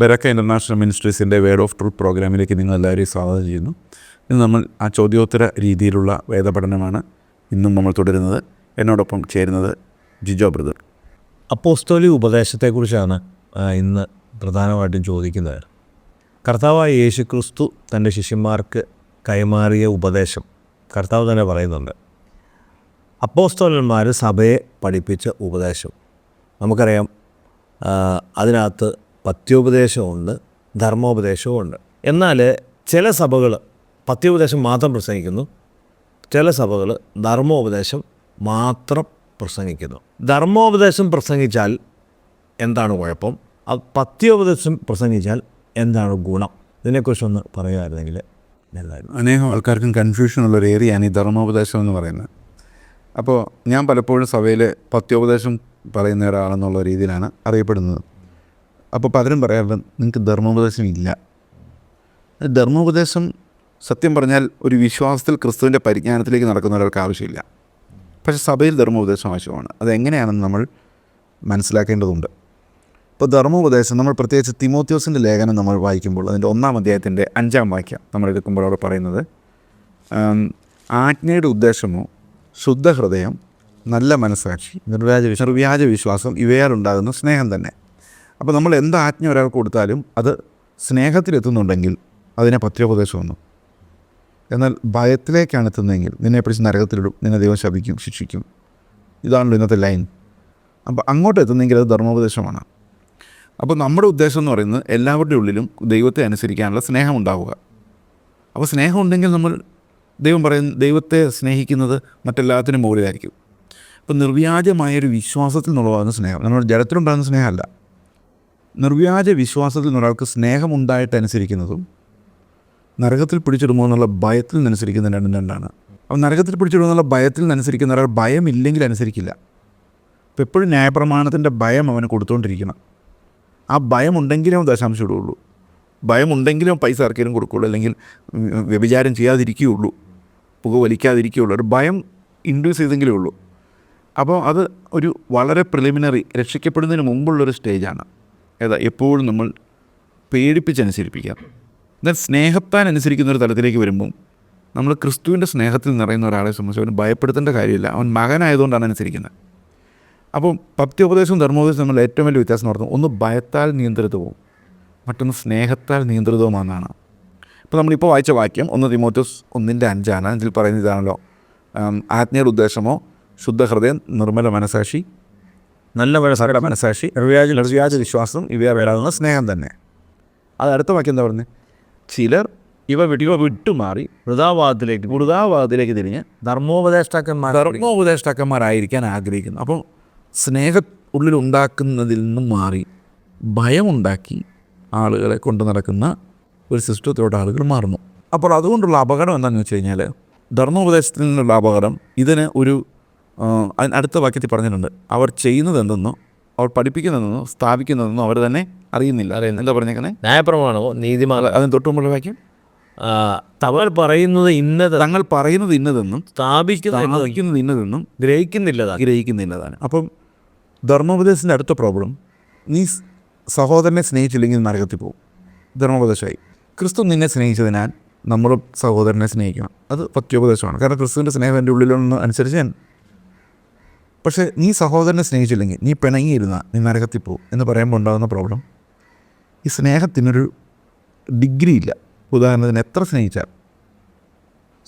ബെറക്ക international മിനിസ്ട്രീസിൻ്റെ word of truth പ്രോഗ്രാമിലേക്ക് നിങ്ങൾ എല്ലാവരെയും സ്വാഗതം ചെയ്യുന്നു. ഇന്ന് നമ്മൾ ആ ചോദ്യോത്തര രീതിയിലുള്ള വേദപഠനമാണ് ഇന്നും നമ്മൾ തുടരുന്നത്. എന്നോടൊപ്പം ചേരുന്നത് ജിജോ ബ്രദർ. അപ്പോസ്തോലിക ഉപദേശത്തെക്കുറിച്ചാണ് ഇന്ന് പ്രധാനമായിട്ടും ചോദിക്കുന്നത്. കർത്താവായ യേശുക്രിസ്തു തൻ്റെ ശിഷ്യന്മാർക്ക് കൈമാറിയ ഉപദേശം കർത്താവ് തന്നെ പറയുന്നുണ്ട്. അപ്പോസ്തലന്മാർ സഭയെ പഠിപ്പിച്ച ഉപദേശം നമുക്കറിയാം. അതിനകത്ത് പത്യോപദേശമുണ്ട്, ധർമ്മോപദേശവുമുണ്ട്. എന്നാൽ ചില സഭകൾ പത്യോപദേശം മാത്രം പ്രസംഗിക്കുന്നു, ചില സഭകൾ ധർമ്മോപദേശം മാത്രം പ്രസംഗിക്കുന്നു. ധർമ്മോപദേശം പ്രസംഗിച്ചാൽ എന്താണ് കുഴപ്പം? പത്യോപദേശം പ്രസംഗിച്ചാൽ എന്താണ് ഗുണം? ഇതിനെക്കുറിച്ചൊന്ന് പറയുമായിരുന്നെങ്കിൽ നല്ലതായിരുന്നു. അനേകം ആൾക്കാർക്കും കൺഫ്യൂഷനുള്ളൊരു ഏരിയയാണ് ഈ ധർമ്മോപദേശം എന്ന് പറയുന്നത്. അപ്പോൾ ഞാൻ പലപ്പോഴും സഭയിൽ പത്യോപദേശം പറയുന്ന ഒരാളെന്നുള്ള രീതിയിലാണ് അറിയപ്പെടുന്നത്. അപ്പോൾ പലരും പറയാറുണ്ട് നിങ്ങൾക്ക് ധർമ്മോപദേശം ഇല്ല. ധർമ്മോപദേശം സത്യം പറഞ്ഞാൽ ഒരു വിശ്വാസത്തിൽ ക്രിസ്തുവിൻ്റെ പരിജ്ഞാനത്തിലേക്ക് നടക്കുന്ന ഒരാൾക്ക് ആവശ്യമില്ല. പക്ഷേ സഭയിൽ ധർമ്മോപദേശം ആവശ്യമാണ്. അതെങ്ങനെയാണെന്ന് നമ്മൾ മനസ്സിലാക്കേണ്ടതുണ്ട്. ഇപ്പോൾ ധർമ്മോപദേശം നമ്മൾ പ്രത്യേകിച്ച് തിമോത്തിയോസിൻ്റെ ലേഖനം നമ്മൾ വായിക്കുമ്പോൾ അതിൻ്റെ 1-ാം അധ്യായത്തിൻ്റെ 5-ാം വാക്യം നമ്മൾ എടുക്കുമ്പോൾ അവിടെ പറയുന്നത്, ആജ്ഞയുടെ ഉദ്ദേശമോ ശുദ്ധഹൃദയം, നല്ല മനസ്സാക്ഷി, നിർവ്യാജ വിശ്വാസം ഇവയാലുണ്ടാകുന്ന സ്നേഹം തന്നെ. അപ്പോൾ നമ്മൾ എന്ത് ആജ്ഞ ഒരാൾക്ക് കൊടുത്താലും അത് സ്നേഹത്തിലെത്തുന്നുണ്ടെങ്കിൽ അതിനെ പത്യോപദേശമെന്നു. എന്നാൽ ഭയത്തിലേക്കാണ് എത്തുന്നതെങ്കിൽ നിന്നെ പിടിച്ച് നരകത്തിലിടും, നിന്നെ ദൈവം ശപിക്കും, ശിക്ഷിക്കും. ഇതാണല്ലോ ഇന്നത്തെ ലൈൻ. അപ്പോൾ അങ്ങോട്ട് എത്തുന്നെങ്കിൽ അത് ധർമ്മോപദേശമാണ്. അപ്പോൾ നമ്മുടെ ഉദ്ദേശം എന്ന് പറയുന്നത് എല്ലാവരുടെ ഉള്ളിലും ദൈവത്തെ അനുസരിക്കാനുള്ള സ്നേഹം ഉണ്ടാവുക. അപ്പോൾ സ്നേഹം ഉണ്ടെങ്കിൽ നമ്മൾ ദൈവത്തെ സ്നേഹിക്കുന്നത് മറ്റെല്ലാത്തിനും മുകളിലായിരിക്കും. അപ്പോൾ നിർവ്യാജമായൊരു വിശ്വാസത്തിൽ നിന്നുള്ളതാണ് സ്നേഹം. നമ്മൾ ജലത്തിലുണ്ടാകുന്ന സ്നേഹമല്ല. നിർവ്യാജ വിശ്വാസത്തിൽ നിന്നൊരാൾക്ക് സ്നേഹമുണ്ടായിട്ടനുസരിക്കുന്നതും നരകത്തിൽ പിടിച്ചിടുമോ എന്നുള്ള ഭയത്തിൽ നിന്നനുസരിക്കുന്ന രണ്ടാണ്. അപ്പോൾ നരകത്തിൽ പിടിച്ചിടുമോ എന്നുള്ള ഭയത്തിൽ നിന്നനുസരിക്കുന്ന ഒരാൾ ഭയമില്ലെങ്കിൽ അനുസരിക്കില്ല. അപ്പോൾ എപ്പോഴും ന്യായപ്രമാണത്തിൻ്റെ ഭയം അവന് കൊടുത്തുകൊണ്ടിരിക്കണം. ആ ഭയമുണ്ടെങ്കിലേ ദശാംശം ഇടുകയുള്ളൂ, ഭയമുണ്ടെങ്കിലും പൈസ ആർക്കെങ്കിലും കൊടുക്കുകയുള്ളൂ, അല്ലെങ്കിൽ വ്യഭിചാരം ചെയ്യാതിരിക്കുകയുള്ളൂ, പുക വലിക്കാതിരിക്കുകയുള്ളൂ. ഒരു ഭയം ഇൻഡ്യൂസ് ചെയ്തെങ്കിലേ ഉള്ളൂ. അപ്പോൾ അത് ഒരു വളരെ പ്രിലിമിനറി, രക്ഷിക്കപ്പെടുന്നതിന് മുമ്പുള്ളൊരു സ്റ്റേജാണ്. എപ്പോഴും നമ്മൾ പേടിപ്പിച്ചനുസരിപ്പിക്കുക. എന്നാൽ സ്നേഹത്താൻ അനുസരിക്കുന്നൊരു തലത്തിലേക്ക് വരുമ്പം നമ്മൾ ക്രിസ്തുവിൻ്റെ സ്നേഹത്തിൽ നിറയുന്ന ഒരാളെ സംബന്ധിച്ച് അവന് ഭയപ്പെടുത്തേണ്ട കാര്യമില്ല. അവൻ മകനായതുകൊണ്ടാണ് അനുസരിക്കുന്നത്. അപ്പം പത്യോപദേശവും ധർമ്മോപദേശവും നമ്മൾ ഏറ്റവും വലിയ വ്യത്യാസം നടത്തും. ഒന്ന് ഭയത്താൽ നിയന്ത്രിതവും മറ്റൊന്ന് സ്നേഹത്താൽ നിയന്ത്രിതവുമാണെന്നാണ്. ഇപ്പോൾ നമ്മളിപ്പോൾ വായിച്ച വാക്യം 1 തിമോത്തിയോസ് 1:5 ഇതിൽ പറയുന്നത് ഇതാണല്ലോ, ആജ്ഞയുടെ ഉദ്ദേശമോ ശുദ്ധഹൃദയം, നിർമ്മല മനസാക്ഷി, നല്ല മനസാക്ഷി, നിർവ്യാജ വിശ്വാസം ഇവയാലുണ്ടാകുന്ന സ്നേഹം തന്നെ. അത് അടുത്ത വാക്യം എന്താ പറയുന്നത്? ചിലർ ഇവ വിട്ടുമാറി വൃഥാവാദത്തിലേക്ക് തിരിഞ്ഞ് ധർമ്മോപദേഷ്ടാക്കന്മാരായിരിക്കാൻ ആഗ്രഹിക്കുന്നു. അപ്പോൾ സ്നേഹ ഉള്ളിലുണ്ടാക്കുന്നതിൽ നിന്നും മാറി ഭയമുണ്ടാക്കി ആളുകളെ കൊണ്ട് നടക്കുന്ന ഒരു സിസ്റ്റത്തോട് ആളുകൾ മാറുന്നു. അപ്പോൾ അതുകൊണ്ടുള്ള അപകടം എന്താണെന്ന് വെച്ച് കഴിഞ്ഞാൽ, ധർമ്മോപദേശത്തിൽ നിന്നുള്ള അപകടം ഇതിന് ഒരു അടുത്ത വാക്യത്തിൽ പറഞ്ഞിട്ടുണ്ട്. അവർ ചെയ്യുന്നത് എന്തെന്നോ അവർ പഠിപ്പിക്കുന്നതെന്നോ സ്ഥാപിക്കുന്നതെന്നോ അവർ തന്നെ അറിയുന്നില്ല. എന്താ പറഞ്ഞേക്കുന്നത്? ന്യായപ്രമാണമോ നീതിമാൻ, അതിന് തൊട്ടുമുള്ള വാക്യം തങ്ങൾ പറയുന്നത് ഇന്നതെന്നും സ്ഥാപിക്കുന്നത് ഇന്നതെന്നും ഗ്രഹിക്കുന്നില്ലതാണ്. അപ്പം ധർമ്മോപദേശത്തിൻ്റെ അടുത്ത പ്രോബ്ലം, നീ സഹോദരനെ സ്നേഹിച്ചില്ലെങ്കിൽ നരകത്തിൽ പോകും. ധർമ്മോപദേശമായി. ക്രിസ്തു നിന്നെ സ്നേഹിച്ചതിനാൽ നമ്മൾ സഹോദരനെ സ്നേഹിക്കണം. അത് പത്യോപദേശമാണ്. കാരണം ക്രിസ്തുവിൻ്റെ സ്നേഹം എൻ്റെ ഉള്ളിലൊന്ന് അനുസരിച്ച് ഞാൻ. പക്ഷേ നീ സഹോദരനെ സ്നേഹിച്ചില്ലെങ്കിൽ, നീ പിണങ്ങിയിരുന്ന നീ നരകത്തിൽ പോകും എന്ന് പറയുമ്പോൾ ഉണ്ടാകുന്ന പ്രോബ്ലം, ഈ സ്നേഹത്തിനൊരു ഡിഗ്രി ഇല്ല. ഉദാഹരണത്തിന് എത്ര സ്നേഹിച്ചാൽ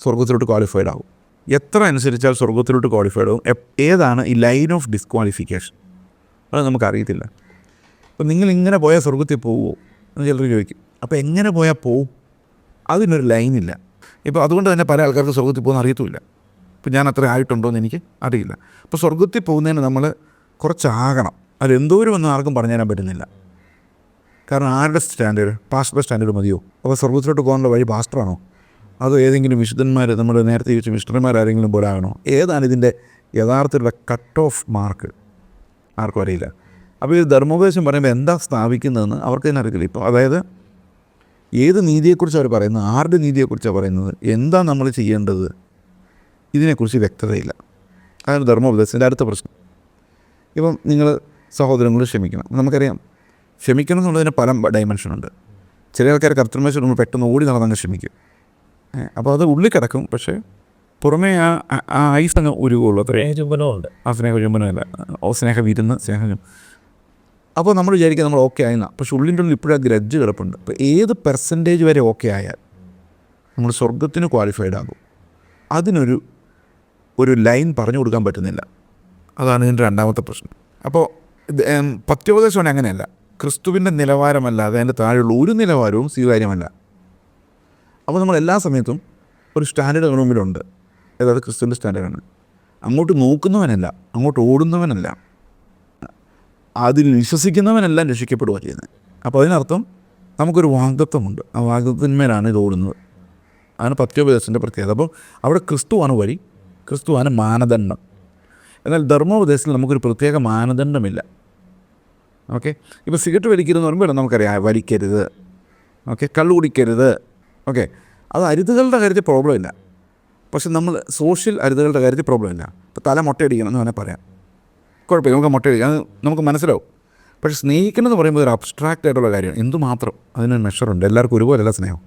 സ്വർഗത്തിലോട്ട് ക്വാളിഫൈഡ് ആകും, എത്ര അനുസരിച്ചാൽ സ്വർഗത്തിലോട്ട് ക്വാളിഫൈഡ് ആകും, ഏതാണ് ഈ ലൈൻ ഓഫ് ഡിസ്ക്വാളിഫിക്കേഷൻ, അത് നമുക്കറിയത്തില്ല. അപ്പോൾ നിങ്ങളിങ്ങനെ പോയാൽ സ്വർഗത്തിൽ പോവുമോ എന്ന് ചിലർ ചോദിക്കും. അപ്പോൾ എങ്ങനെ പോയാൽ പോവും? അതിനൊരു ലൈനില്ല. ഇപ്പോൾ അതുകൊണ്ട് തന്നെ പല ആൾക്കാർക്ക് സ്വർഗത്തിൽ പോകുന്ന അറിയത്തുമില്ല. ഇപ്പോൾ ഞാൻ അത്ര ആയിട്ടുണ്ടോ എന്ന് എനിക്ക് അറിയില്ല. അപ്പോൾ സ്വർഗത്തിൽ പോകുന്നതിന് നമ്മൾ കുറച്ചാകണം. അതെന്തോരം ഒന്നും ആർക്കും പറഞ്ഞു തരാൻ പറ്റുന്നില്ല. കാരണം ആരുടെ സ്റ്റാൻഡേർഡ്? പാസ്റ്ററുടെ സ്റ്റാൻഡേർഡ് മതിയോ? അപ്പോൾ സ്വർഗത്തിലോട്ട് പോകാനുള്ള വഴി പാസ്റ്ററാണോ? അതോ ഏതെങ്കിലും വിശുദ്ധന്മാർ, നമ്മൾ നേരത്തെ ചോദിച്ച മിഷണറിമാരാരെങ്കിലും പോലെ ആകണോ? ഏതാണ് ഇതിൻ്റെ യഥാർത്ഥത്തിലുള്ള കട്ട് ഓഫ് മാർക്ക്? ആർക്കും അറിയില്ല. അപ്പോൾ ഈ ധർമ്മോപദേശം പറയുമ്പോൾ എന്താ സ്ഥാപിക്കുന്നതെന്ന് അവർക്ക് തന്നെ അറിയില്ല. ഇപ്പോൾ അതായത് ഏത് നീതിയെക്കുറിച്ച് അവർ പറയുന്നത്, ആരുടെ നീതിയെക്കുറിച്ചാണ് പറയുന്നത്, എന്താ നമ്മൾ ചെയ്യേണ്ടത്, ഇതിനെക്കുറിച്ച് വ്യക്തതയില്ല. അതാണ് ധർമ്മോപദേശത്തിൻ്റെ അടുത്ത പ്രശ്നം. ഇപ്പം നിങ്ങൾ സഹോദരങ്ങൾ ക്ഷമിക്കണം. നമുക്കറിയാം ക്ഷമിക്കണം എന്നുള്ളതിന് പല ഡയമെൻഷനുണ്ട്. ചില ആൾക്കാർ കർത്തൃമേശ നമ്മൾ പെട്ടെന്ന് ഓടി നടന്നങ്ങ് ക്ഷമിക്കും. അപ്പോൾ അത് ഉള്ളിൽ കിടക്കും, പക്ഷേ പുറമേ ആ ഐസ് അങ്ങ് ഉരുകുള്ളൂ. ചുംബനമുണ്ട്. ആ സ്നേഹചുംബനമല്ല, സ്നേഹവിരുന്ന്, സ്നേഹം. അപ്പോൾ നമ്മൾ വിചാരിക്കുക നമ്മൾ ഓക്കെ ആയെന്ന, പക്ഷെ ഉള്ളിൻ്റെ ഉള്ളിൽ ഇപ്പോഴും ആ ഗ്രഡ്ജ് കിടപ്പുണ്ട്. അപ്പോൾ ഏത് പെർസെൻറ്റേജ് വരെ ഓക്കെ ആയാൽ നമ്മൾ സ്വർഗത്തിന് ക്വാളിഫൈഡ് ആകും, അതിനൊരു ലൈൻ പറഞ്ഞു കൊടുക്കാൻ പറ്റുന്നില്ല. അതാണ് ഇതിൻ്റെ രണ്ടാമത്തെ പ്രശ്നം. അപ്പോൾ പത്യോപദേശമാണ് അങ്ങനെയല്ല. ക്രിസ്തുവിൻ്റെ നിലവാരമല്ലാതെ അതിൻ്റെ താഴെയുള്ള ഒരു നിലവാരവും സ്വീകാര്യമല്ല. അപ്പോൾ നമ്മൾ എല്ലാ സമയത്തും ഒരു സ്റ്റാൻഡേർഡ് മുമ്പിലുണ്ട്, അതായത് ക്രിസ്തുവിൻ്റെ സ്റ്റാൻഡേർഡാണ്. അങ്ങോട്ട് നോക്കുന്നവനല്ല, അങ്ങോട്ട് ഓടുന്നവനല്ല, അതിൽ വിശ്വസിക്കുന്നവനെല്ലാം രക്ഷിക്കപ്പെടുക ചെയ്യുന്നത്. അപ്പോൾ അതിനർത്ഥം നമുക്കൊരു വാഗ്ദത്വമുണ്ട്, ആ വാഗ്ദത്വത്തിന്മേലാണ് ഇത് ഓടുന്നത്. അതാണ് പത്യോപദേശത്തിൻ്റെ പ്രത്യേകത. അപ്പോൾ അവിടെ ക്രിസ്തുവാണ് വഴി, ക്രിസ്തുവാണ് മാനദണ്ഡം. എന്നാൽ ധർമ്മോപദേശത്തിൽ നമുക്കൊരു പ്രത്യേക മാനദണ്ഡമില്ല. ഓക്കെ, ഇപ്പോൾ സിഗരറ്റ് വലിക്കരുതെന്ന് പറയുമ്പോൾ നമുക്കറിയാം വലിക്കരുത്, ഓക്കെ, കള്ളു കുടിക്കരുത്, ഓക്കെ, അത് അരുതുകളുടെ കാര്യത്തിൽ പ്രോബ്ലം ഇല്ല. പക്ഷെ നമ്മൾ സോഷ്യൽ അരുതുകളുടെ കാര്യത്തിൽ പ്രോബ്ലം ഇല്ല. ഇപ്പോൾ തല മുട്ടയടിക്കണം എന്ന് വേണേൽ പറയാം, കുഴപ്പമില്ല, നമുക്ക് മുട്ടയടിക്കാം, അത് നമുക്ക് മനസ്സിലാവും. പക്ഷേ സ്നേഹിക്കണം എന്ന് പറയുമ്പോൾ ഒരു അബ്സ്ട്രാക്റ്റ് ആയിട്ടുള്ള കാര്യമാണ്. എന്തുമാത്രം അതിനൊരു മെഷറുണ്ട്. എല്ലാവർക്കും ഒരുപോലെയല്ല സ്നേഹം.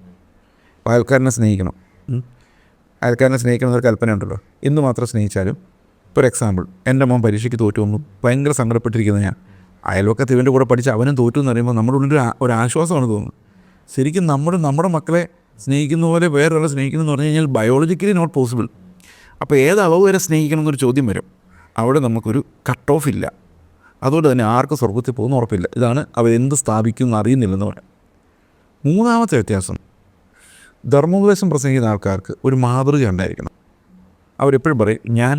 അപ്പോൾ അയൽക്കാരനെ സ്നേഹിക്കണം, അയൽക്കാരനെ സ്നേഹിക്കണം എന്നൊരു കൽപ്പന ഉണ്ടല്ലോ. എന്തുമാത്രം സ്നേഹിച്ചാലും, ഇപ്പോൾ ഒരു എക്സാമ്പിൾ, എൻ്റെ മോൻ പരീക്ഷയ്ക്ക് തോറ്റു വന്നു, ഭയങ്കര സങ്കടപ്പെട്ടിരിക്കുന്നത് ഞാൻ. അയൽവക്കത്ത് ഇവൻ്റെ കൂടെ പഠിച്ച് അവനും തോറ്റു എന്ന് പറയുമ്പോൾ നമ്മുടെ ഉള്ളിൽ ഒരു ആശ്വാസമാണ് തോന്നുന്നത്. ശരിക്കും നമ്മുടെ മക്കളെ സ്നേഹിക്കുന്ന പോലെ വേറൊരാളെ സ്നേഹിക്കുന്നു എന്ന് പറഞ്ഞു കഴിഞ്ഞാൽ ബയോളജിക്കലി നോട്ട് പോസിബിൾ. അപ്പോൾ ഏത് അളവ് വരെ സ്നേഹിക്കണം എന്നൊരു ചോദ്യം വരും. അവിടെ നമുക്കൊരു കട്ട് ഓഫ് ഇല്ല. അതുകൊണ്ട് തന്നെ ആർക്കും സ്വർഗത്തിൽ പോകുന്ന ഉറപ്പില്ല. ഇതാണ് അവരെന്ത് സ്ഥാപിക്കും എന്ന് അറിയുന്നില്ലെന്ന് പറയാം. മൂന്നാമത്തെ വ്യത്യാസം, ധർമ്മോപദേശം പ്രസംഗിക്കുന്ന ആൾക്കാർക്ക് ഒരു മാതൃക ഉണ്ടായിരിക്കണം. അവരെപ്പോഴും പറയും ഞാൻ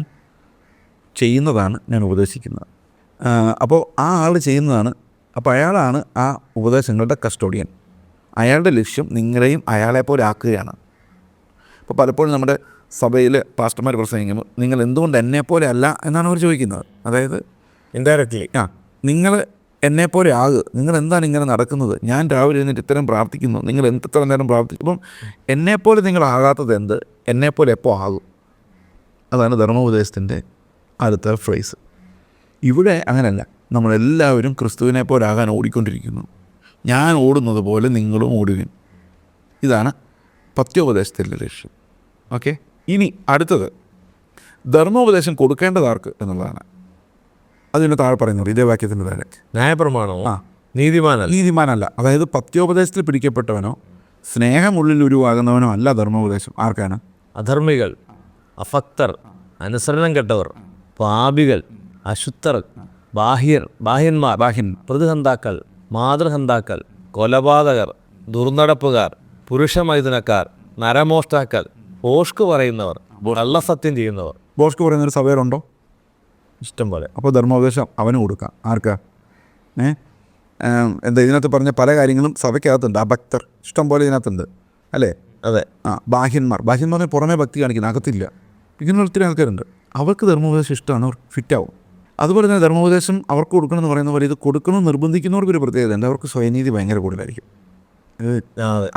ചെയ്യുന്നതാണ് ഞാൻ ഉപദേശിക്കുന്നത്. അപ്പോൾ ആ ആൾ ചെയ്യുന്നതാണ്, അപ്പോൾ അയാളാണ് ആ ഉപദേശങ്ങളുടെ കസ്റ്റോഡിയൻ. അയാളുടെ ലക്ഷ്യം നിങ്ങളെയും അയാളെപ്പോലെ ആക്കുകയാണ്. അപ്പോൾ പലപ്പോഴും നമ്മുടെ സഭയിൽ പാസ്റ്റർമാർ പ്രസംഗിക്കുമ്പോൾ നിങ്ങൾ എന്തുകൊണ്ട് എന്നെപ്പോലെ അല്ല എന്നാണ് അവർ ചോദിക്കുന്നത്. അതായത് ഇൻഡയറക്റ്റ്ലി നിങ്ങൾ എന്നെപ്പോലെ ആകുക, നിങ്ങൾ എന്താണ് ഇങ്ങനെ നടക്കുന്നത്, ഞാൻ രാവിലെ എന്നിട്ട് ഇത്തരം പ്രാർത്ഥിക്കുന്നു, നിങ്ങൾ എത്ര നേരം പ്രാർത്ഥിക്കും, അപ്പം എന്നെപ്പോലെ നിങ്ങളാകാത്തത് എന്ത്, എന്നെപ്പോലെ എപ്പോൾ ആകും. അതാണ് ധർമ്മോപദേശത്തിൻ്റെ അടുത്ത ഫ്രേസ്. ഇവിടെ അങ്ങനെയല്ല, നമ്മളെല്ലാവരും ക്രിസ്തുവിനെ പോലെ ആകാൻ ഓടിക്കൊണ്ടിരിക്കുന്നു. ഞാൻ ഓടുന്നത് പോലെ നിങ്ങളും ഓടുകയും. ഇതാണ് പത്യോപദേശത്തിൻ്റെ ലക്ഷ്യം. ഓക്കെ, ഇനി അടുത്തത് ധർമ്മോപദേശം കൊടുക്കേണ്ടതാർക്ക് എന്നുള്ളതാണ്. അതിന് താഴെ പറയുന്നത് ഇതേ വാക്യത്തിൻ്റെ താഴെ ന്യായപ്രമാണമോ നീതിമാനല്ല. അതായത് പത്യോപദേശത്തിൽ പിടിക്കപ്പെട്ടവനോ സ്നേഹമുള്ളിൽ ഉരുവാകുന്നവനോ അല്ല ധർമ്മോപദേശം. ആർക്കാണ്? അധർമ്മികൾ, അഭക്തർ, അനുസരണം കെട്ടവർ, പാപികൾ, അശുദ്ധർ, ബാഹ്യന്മാർ, പ്രതിഹന്താക്കൾ, മാതൃഹന്താക്കൾ, കൊലപാതകർ, ദുർനടപ്പുകാർ, പുരുഷമൈഥുനക്കാർ, നരമോഷ്ടാക്കൾ, ഭോഷ്ക് പറയുന്നവർ, കള്ളസത്യം ചെയ്യുന്നവർ. ഭോഷ്ക് പറയുന്നൊരു സഭയിലുണ്ടോ? ഇഷ്ടം പോലെ. അപ്പോൾ ധർമ്മോപദേശം അവന് കൊടുക്കാം. ആർക്കാ? എന്താ ഇതിനകത്ത് പറഞ്ഞ പല കാര്യങ്ങളും സഭയ്ക്കകത്തുണ്ട്. അഭക്തർ ഇഷ്ടം പോലെ ഇതിനകത്തുണ്ട്, അല്ലേ? അതെ. ബാഹ്യന്മാർ പുറമേ ഭക്തി കാണിക്കുന്ന, അകത്തില്ല. ഇങ്ങനെ ഒത്തിരി ആൾക്കാരുണ്ട്. അവർക്ക് ധർമ്മോപദേശം ഇഷ്ടമാണ്, അവർ ഫിറ്റാവും. അതുപോലെ തന്നെ ധർമ്മോപദേശം അവർക്ക് കൊടുക്കണമെന്ന് പറയുന്ന പോലെ ഇത് കൊടുക്കണമെന്ന് നിർബന്ധിക്കുന്നവർക്കൊരു പ്രത്യേകതയുണ്ട്. അവർക്ക് സ്വയനീതി ഭയങ്കര കൂടുതലായിരിക്കും.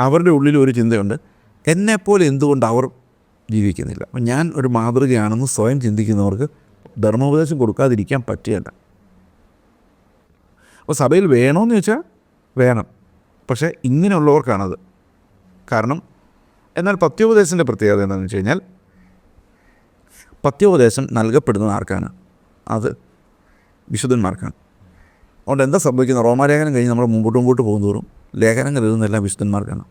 അവരുടെ ഉള്ളിൽ ഒരു ചിന്തയുണ്ട്, എന്നെപ്പോലെ എന്തുകൊണ്ട് അവർ ജീവിക്കുന്നില്ല, അപ്പം ഞാൻ ഒരു മാതൃകയാണെന്ന് സ്വയം ചിന്തിക്കുന്നവർക്ക് ധർമ്മോപദേശം കൊടുക്കാതിരിക്കാൻ പറ്റുകയില്ല. അപ്പോൾ സഭയിൽ വേണമെന്ന് ചോദിച്ചാൽ വേണം, പക്ഷേ ഇങ്ങനെയുള്ളവർക്കാണത്. കാരണം എന്നാൽ പത്യോപദേശത്തിൻ്റെ പ്രത്യേകത എന്താണെന്ന് വെച്ച് കഴിഞ്ഞാൽ പത്യോപദേശം നൽകപ്പെടുന്നത് ആർക്കാണ്? അത് വിശുദ്ധന്മാർക്കാണ്. അതുകൊണ്ട് എന്താ സംഭവിക്കുന്നത്? റോമാലേഖനം കഴിഞ്ഞ് നമ്മൾ മുമ്പോട്ട് പോകുന്നതോറും ലേഖനങ്ങൾ എഴുതുന്നതെല്ലാം വിശുദ്ധന്മാർക്കാണ്.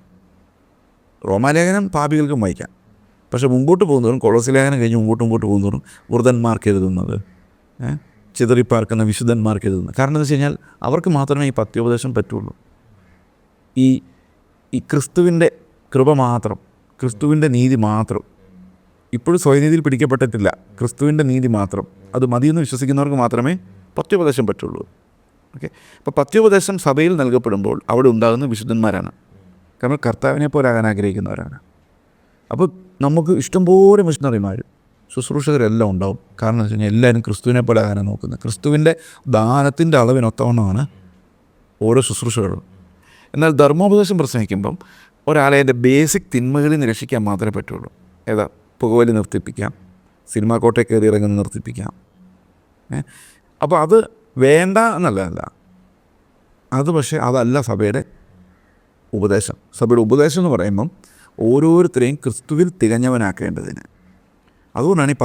റോമാലേഖനം പാപികൾക്കും വായിക്കാം, പക്ഷേ മുമ്പോട്ട് പോകുന്നതോറും കൊളോസ്യ ലേഖനം കഴിഞ്ഞ് മുമ്പോട്ട് പോകുന്നതോറും വൃദ്ധന്മാർക്ക് എഴുതുന്നത്, ചിതറിപ്പാർക്കുന്ന വിശുദ്ധന്മാർക്ക് എഴുതുന്നത്. കാരണം എന്താ വെച്ച് കഴിഞ്ഞാൽ അവർക്ക് മാത്രമേ ഈ പത്യോപദേശം പറ്റുള്ളൂ. ഈ ക്രിസ്തുവിൻ്റെ കൃപ മാത്രം, ക്രിസ്തുവിൻ്റെ നീതി മാത്രം, ഇപ്പോഴും സ്വയനീതിയിൽ പിടിക്കപ്പെട്ടിട്ടില്ല, ക്രിസ്തുവിൻ്റെ നീതി മാത്രം, അത് മതിയെന്ന് വിശ്വസിക്കുന്നവർക്ക് മാത്രമേ പത്യോപദേശം പറ്റുള്ളൂ. ഓക്കെ, അപ്പോൾ പത്യോപദേശം സഭയിൽ നൽകപ്പെടുമ്പോൾ അവിടെ ഉണ്ടാകുന്ന വിശുദ്ധന്മാരാണ്. കാരണം കർത്താവിനെ പോലെ ആകാൻ ആഗ്രഹിക്കുന്നവരാണ്. അപ്പോൾ നമുക്ക് ഇഷ്ടംപോലെ മിഷണറിമാർ, ശുശ്രൂഷകരെല്ലാം ഉണ്ടാവും. കാരണം എന്ന് വെച്ച് കഴിഞ്ഞാൽ എല്ലാവരും ക്രിസ്തുവിനെ പോലെ ആകാനാണ് നോക്കുന്നത്. ക്രിസ്തുവിൻ്റെ ദാനത്തിൻ്റെ അളവിനൊത്തവണ്ണമാണ് ഓരോ ശുശ്രൂഷകളും. എന്നാൽ ധർമ്മോപദേശം പ്രസംഗിക്കുമ്പം ഒരാളെ എൻ്റെ ബേസിക് തിന്മകളിൽ നിന്ന് രക്ഷിക്കാൻ മാത്രമേ പറ്റുള്ളൂ. ഏതാ? പുകവലി നിർത്തിപ്പിക്കാം, സിനിമാ കോട്ടയിൽ കയറി ഇറങ്ങുന്ന നിർത്തിപ്പിക്കാം. അപ്പോൾ അത് വേണ്ട എന്നല്ല, അത് പക്ഷേ അതല്ല സഭയുടെ ഉപദേശം. സഭയുടെ ഉപദേശം എന്ന് പറയുമ്പം ഓരോരുത്തരെയും ക്രിസ്തുവിൽ തികഞ്ഞവനാക്കേണ്ടതിന്. അതുകൊണ്ടാണ് ഈ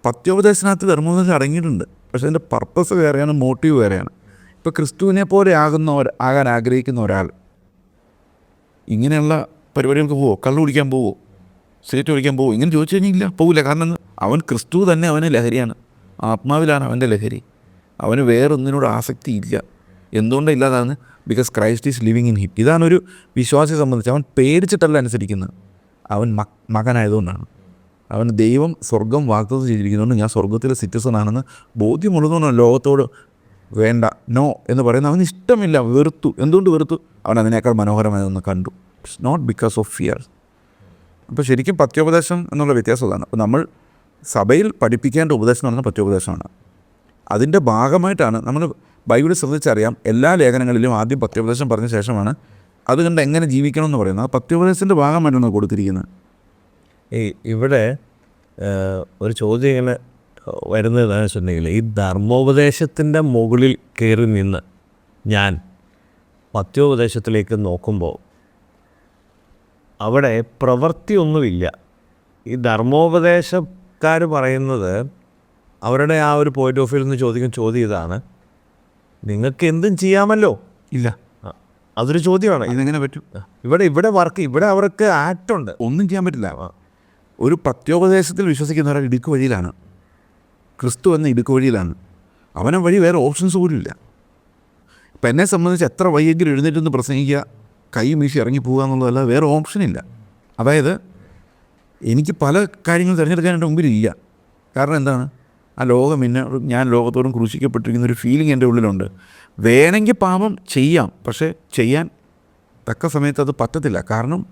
പത്യോപദേശത്തിനകത്ത് ധർമ്മോപദേശം അടങ്ങിയിട്ടുണ്ട്. പക്ഷേ അതിൻ്റെ പർപ്പസ് വേറെയാണ്, മോട്ടീവ് വേറെയാണ്. ഇപ്പോൾ ക്രിസ്തുവിനെ പോലെ ആകാൻ ആഗ്രഹിക്കുന്ന ഒരാൾ ഇങ്ങനെയുള്ള പരിപാടികൾക്ക് പോവോ? കള്ളു കുടിക്കാൻ പോവോ? സിഗരറ്റ് കുടിക്കാൻ പോവോ? ഇങ്ങനെ ചോദിച്ചു കഴിഞ്ഞാൽ ഇല്ല, പോവില്ല. കാരണം അവൻ ക്രിസ്തു തന്നെ അവന് ലഹരിയാണ്, ആത്മാവിലാണ് അവൻ്റെ ലഹരി. അവന് വേറൊന്നിനോട് ആസക്തി ഇല്ല. എന്തുകൊണ്ടാണ് ഇല്ലാതാണ്? Because Christ is living in him. ഇതാണൊരു വിശ്വാസിയെ സംബന്ധിച്ച്. അവൻ പേടിച്ചിട്ടല്ല അനുസരിക്കുന്നത്, അവൻ മകനായതുകൊണ്ടാണ്. അവൻ ദൈവം സ്വർഗം വാഗ്ദത്തം ചെയ്തിരിക്കുന്നതുകൊണ്ട് ഞാൻ സ്വർഗത്തിലെ സിറ്റിസൺ ആണെന്ന് ബോധ്യമുള്ളതുകൊണ്ടാണ് ലോകത്തോട് വേണ്ട, നോ എന്ന് പറയുന്നത്. അവന് ഇഷ്ടമില്ല, വെറുത്തു. എന്തുകൊണ്ട് വെറുത്തു? അവൻ അതിനേക്കാൾ മനോഹരമായതൊന്ന് കണ്ടു. It's not because of fear. അപ്പോൾ ശരിക്കും പത്യോപദേശം എന്നുള്ള വ്യത്യാസം അതാണ്. അപ്പോൾ നമ്മൾ സഭയിൽ പഠിപ്പിക്കേണ്ട ഉപദേശം എന്ന് പറഞ്ഞാൽ പത്യോപദേശമാണ്. അതിൻ്റെ ഭാഗമായിട്ടാണ് നമ്മൾ ബൈബിളിൽ ശ്രദ്ധിച്ചറിയാം, എല്ലാ ലേഖനങ്ങളിലും ആദ്യം പത്യോപദേശം പറഞ്ഞ ശേഷമാണ് അത് കണ്ട് എങ്ങനെ ജീവിക്കണം എന്ന് പറയുന്നത്. ആ പത്യോപദേശത്തിൻ്റെ ഭാഗമായിട്ടാണ് കൊടുത്തിരിക്കുന്നത്. ഇവിടെ ഒരു ചോദ്യം ഇങ്ങനെ വരുന്നത് എന്താണെന്ന് വെച്ചിട്ടുണ്ടെങ്കിൽ, ഈ ധർമ്മോപദേശത്തിൻ്റെ മുകളിൽ കയറി നിന്ന് ഞാൻ പത്യോപദേശത്തിലേക്ക് നോക്കുമ്പോൾ അവിടെ പ്രവൃത്തിയൊന്നുമില്ല. ഈ ധർമ്മോപദേശക്കാർ പറയുന്നത്, അവരുടെ ആ ഒരു പോയിന്റ് ഓഫ് വ്യൂ നിന്ന് ചോദിക്കും ചോദ്യം ഇതാണ്, നിങ്ങൾക്ക് എന്തും ചെയ്യാമല്ലോ. ഇല്ല, അതൊരു ചോദ്യമാണ്. ഇതെങ്ങനെ പറ്റും? ഇവിടെ അവർക്ക് ആക്ടുണ്ട്, ഒന്നും ചെയ്യാൻ പറ്റില്ല. ഒരു പത്യോപദേശത്തിൽ വിശ്വസിക്കുന്ന ഒരാൾ ഇടുക്ക് വഴിയിലാണ്. ക്രിസ്തു എന്ന ഇടുക്ക് വഴിയിലാണ്. അവനെ വഴി വേറെ ഓപ്ഷൻസ് പോലും ഇല്ല. ഇപ്പം എന്നെ സംബന്ധിച്ച് എത്ര വൈകിയെങ്കിലും എഴുന്നേറ്റൊന്ന് പ്രസംഗിക്കുക, കൈ വീശി ഇറങ്ങി പോകുക എന്നുള്ളതല്ല, വേറെ ഓപ്ഷനില്ല. അതായത് എനിക്ക് പല കാര്യങ്ങളും തിരഞ്ഞെടുക്കാൻ എൻ്റെ മുമ്പിലില്ല. കാരണം എന്താണ്? ആ ലോകം ഞാൻ ലോകത്തോടും ക്രൂശിക്കപ്പെട്ടിരിക്കുന്ന ഒരു ഫീലിംഗ് എൻ്റെ ഉള്ളിലുണ്ട്. വേണമെങ്കിൽ പാപം ചെയ്യാം, പക്ഷേ ചെയ്യാൻ തക്ക സമയത്ത് അത് പറ്റത്തില്ല. കാരണം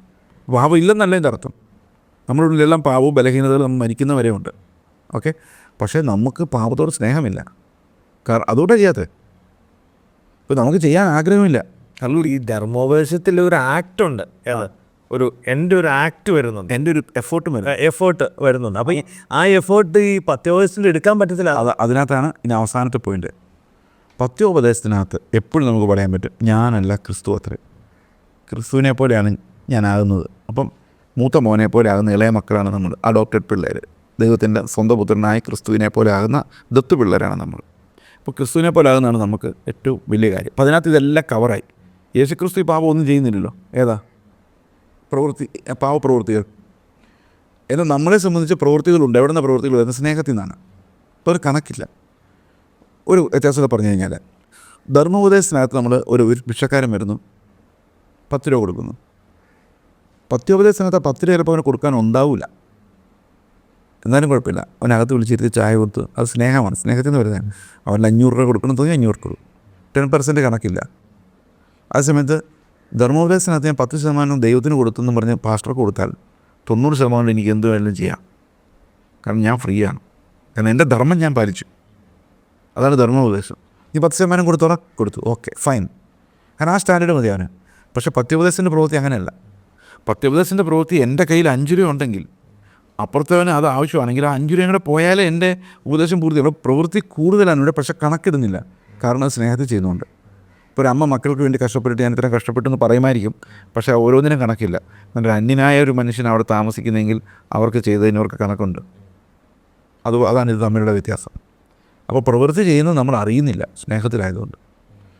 പാപം ഇല്ലെന്നല്ല എൻ്റെ അർത്ഥം. നമ്മുടെ ഉള്ളിലെല്ലാം പാപവും ബലഹീനതകളും നമ്മൾ മരിക്കുന്നവരെ ഉണ്ട്. ഓക്കെ, പക്ഷേ നമുക്ക് പാപത്തോട് സ്നേഹമില്ല. കാരണം അതുകൊണ്ടാണ് ചെയ്യാത്തത്. ഇപ്പോൾ നമുക്ക് ചെയ്യാൻ ആഗ്രഹമില്ല. അല്ല, ഈ ധർമ്മോപദേശത്തിൽ ഒരു ആക്ടുണ്ട്. എൻ്റെ ഒരു ആക്ട് വരുന്നുണ്ട്, എൻ്റെ ഒരു എഫേർട്ട് വരുന്നുണ്ട്. അപ്പോൾ ആ എഫേർട്ട് ഈ പത്യോപദേശത്തിൽ എടുക്കാൻ പറ്റത്തില്ല. അതിനകത്താണ് ഇനി അവസാനത്തെ പോയിന്റ്. പത്യോപദേശത്തിനകത്ത് എപ്പോഴും നമുക്ക് പറയാൻ പറ്റും, ഞാനല്ല ക്രിസ്തു അത്രേ. ക്രിസ്തുവിനെ പോലെയാണ് ഞാനാകുന്നത്. അപ്പം മൂത്ത മോനെ പോലെ ആകുന്ന ഇളയ മക്കളാണ് നമ്മൾ, അഡോപ്റ്റഡ് പിള്ളേർ. ദൈവത്തിൻ്റെ സ്വന്തം പുത്രനായ ക്രിസ്തുവിനെ പോലെ ആകുന്ന ദത്ത് പിള്ളേരാണ് നമ്മൾ. അപ്പോൾ ക്രിസ്തുവിനെ പോലെ ആകുന്നതാണ് നമുക്ക് ഏറ്റവും വലിയ കാര്യം. അപ്പോൾ അതിനകത്ത് ഇതെല്ലാം കവറായി. യേശുക്രിസ്തു ഈ പാപം ഒന്നും ചെയ്യുന്നില്ലല്ലോ. ഏതാ പാവപ്രവൃത്തികൾ. എന്നാൽ നമ്മളെ സംബന്ധിച്ച് പ്രവൃത്തികളുണ്ട്. എവിടെ നിന്ന് പ്രവൃത്തികൾ വരുന്നത്? സ്നേഹത്തിൽ നിന്നാണ്. അപ്പോൾ ഒരു കണക്കില്ല. ഒരു വ്യത്യാസമൊക്കെ പറഞ്ഞു കഴിഞ്ഞാൽ, ധർമ്മോപദേശത്തിനകത്ത് നമ്മൾ ഒരു ഭിക്ഷക്കാരൻ വരുന്നു, 10 രൂപ കൊടുക്കുന്നു. പത്യോപദേശത്തിനകത്ത് 10 രൂപ ചിലപ്പോൾ അവന് കൊടുക്കാൻ ഉണ്ടാവില്ല. എന്നാലും കുഴപ്പമില്ല, അവനകത്ത് വിളിച്ചിരുത്തി ചായ കൊടുത്ത്. അത് സ്നേഹമാണ്, സ്നേഹത്തിൽ നിന്ന് വരുന്നതാണ്. അവന് 500 രൂപ കൊടുക്കണം തോന്നി 500 കൊടുക്കും. 10% കണക്കില്ല. ആ സമയത്ത് ധർമ്മോപദേശത്തിനകത്ത് ഞാൻ 10% ദൈവത്തിന് കൊടുത്തെന്ന് പറഞ്ഞ് പാസ്റ്റർക്ക് കൊടുത്താൽ 90% എനിക്ക് എന്ത് വേണമെങ്കിലും ചെയ്യാം. കാരണം ഞാൻ ഫ്രീ ആണ്. കാരണം എൻ്റെ ധർമ്മം ഞാൻ പാലിച്ചു. അതാണ് ധർമ്മോപദേശം. നീ 10% കൊടുത്തോളാം, കൊടുത്തു, ഓക്കെ ഫൈൻ. കാരണം ആ സ്റ്റാൻഡേർഡ് മതി അവന്. പക്ഷേ പത്യോപദേശത്തിൻ്റെ പ്രവൃത്തി അങ്ങനെയല്ല. പത്യോപദേശത്തിൻ്റെ പ്രവൃത്തി എൻ്റെ കയ്യിൽ 5 രൂപ ഉണ്ടെങ്കിൽ അപ്പുറത്തവന് അത് ആവശ്യമാണെങ്കിൽ ആ 5 രൂപയും കൂടെ പോയാലേ എൻ്റെ ഉപദേശം പൂർത്തിയുള്ളൂ. പ്രവൃത്തി കൂടുതലാണ് ഇവിടെ, പക്ഷേ കണക്കിടുന്നില്ല. കാരണം അത് സ്നേഹത്തിൽ ചെയ്യുന്നുണ്ട്. ഇപ്പോൾ ഒരു അമ്മ മക്കൾക്ക് വേണ്ടി കഷ്ടപ്പെട്ടിട്ട് ഞാൻ ഇത്രയും കഷ്ടപ്പെട്ടെന്ന് പറയുമായിരിക്കും, പക്ഷേ ഓരോന്നിനും കണക്കില്ല. എന്നൊരു അന്യനായ ഒരു മനുഷ്യൻ അവിടെ താമസിക്കുന്നെങ്കിൽ അവർക്ക് ചെയ്തതിനവർക്ക് കണക്കുണ്ട്. അതാണ് ഇത് തമ്മിലുള്ള വ്യത്യാസം. അപ്പോൾ പ്രവൃത്തി ചെയ്യുന്നത് നമ്മൾ അറിയുന്നില്ല, സ്നേഹത്തിലായതുകൊണ്ട്.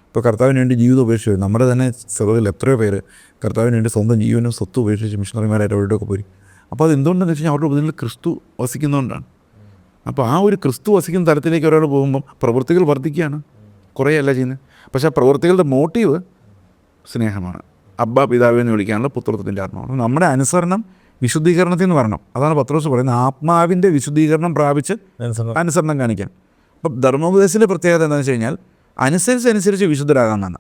ഇപ്പോൾ കർത്താവിന് വേണ്ടി ജീവിതം ഉപേക്ഷിച്ചു. നമ്മുടെ തന്നെ സഭയിൽ എത്രയോ പേര് കർത്താവിന് വേണ്ടി സ്വന്തം ജീവനും സ്വത്തും ഉപേക്ഷിച്ച് മിഷണറിമാരായിട്ട് അവിടെയൊക്കെ പോയി. അപ്പോൾ അത് എന്തുകൊണ്ടെന്ന് വെച്ച് കഴിഞ്ഞാൽ അവരുടെ ഉള്ളിൽ ക്രിസ്തു വസിക്കുന്നതുകൊണ്ടാണ്. അപ്പോൾ ആ ഒരു ക്രിസ്തു വസിക്കുന്ന തലത്തിലേക്ക് ഒരാൾ പോകുമ്പം പ്രവൃത്തികൾ വർദ്ധിക്കുകയാണ്, കുറേയല്ല ചെയ്യുന്നത്. പക്ഷേ ആ പ്രവൃത്തികളുടെ മോട്ടീവ് സ്നേഹമാണ്. അബ്ബാ പിതാവെ എന്ന് വിളിക്കാനുള്ള പുത്രത്വത്തിൻ്റെ ആത്മാവാണ്. നമ്മുടെ അനുസരണം വിശുദ്ധീകരണത്തിൽ നിന്ന് വരണം. അതാണ് പത്രോസ് പറയുന്നത്, ആത്മാവിൻ്റെ വിശുദ്ധീകരണം പ്രാപിച്ച് അനുസരണം കാണിക്കാൻ. അപ്പം ധർമ്മോപദേശത്തിൻ്റെ പ്രത്യേകത എന്താണെന്ന് വെച്ച് കഴിഞ്ഞാൽ അനുസരിച്ച് വിശുദ്ധരാകാമെന്നാണ്.